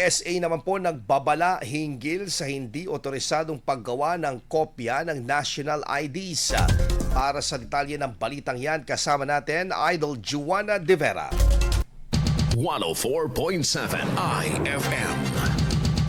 SA naman po nagbabala hinggil sa hindi otorisadong paggawa ng kopya ng national IDs. Para sa detalye ng balitang yan, kasama natin Idol Juana De Vera. 104.7 IFM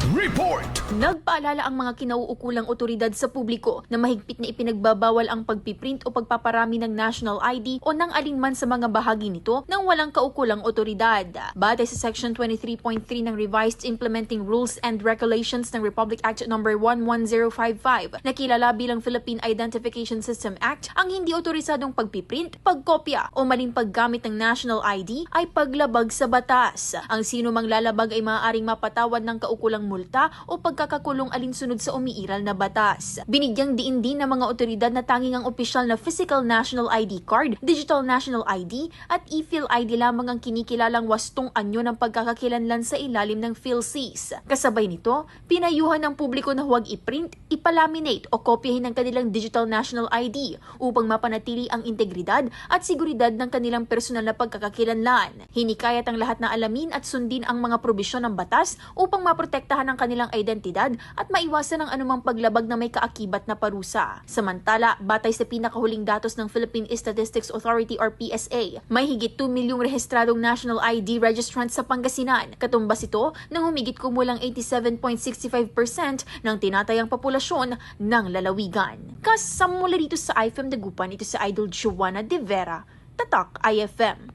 Report! Nagpaalala ang mga kinauukulang otoridad sa publiko na mahigpit na ipinagbabawal ang pagpiprint o pagpaparami ng national ID o ng alinman sa mga bahagi nito ng walang kaukulang otoridad. Batay sa Section 23.3 ng Revised Implementing Rules and Regulations ng Republic Act No. 11055 na kilala bilang Philippine Identification System Act, ang hindi otorisadong pagpiprint, pagkopya o maling paggamit ng national ID ay paglabag sa batas. Ang sino mang lalabag ay maaaring mapatawad ng kaukulang multa o pagkakakulong alinsunod sa umiiral na batas. Binigyang diin din ng mga otoridad na tanging ang opisyal na physical national ID card, digital national ID at e-Phil ID lamang ang kinikilalang wastong anyo ng pagkakakilanlan sa ilalim ng PhilSys. Kasabay nito, pinayuhan ng publiko na huwag i-print, ipalaminate o kopyahin ang kanilang digital national ID upang mapanatili ang integridad at seguridad ng kanilang personal na pagkakakilanlan. Hinikayat ang lahat na alamin at sundin ang mga probisyon ng batas upang maprotektahan ang kanilang identidad at maiwasan ang anumang paglabag na may kaakibat na parusa. Samantala, batay sa pinakahuling datos ng Philippine Statistics Authority or PSA, may higit 2 milyong rehistradong national ID registrants sa Pangasinan. Katumbas ito ng humigit kumulang 87.65% ng tinatayang populasyon ng lalawigan. Kasama mula dito sa IFM Dagupan, ito si Idol Juana De Vera, Tatak IFM.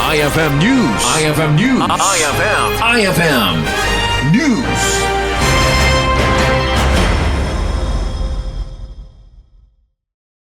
IFM News. IFM News. IFM News.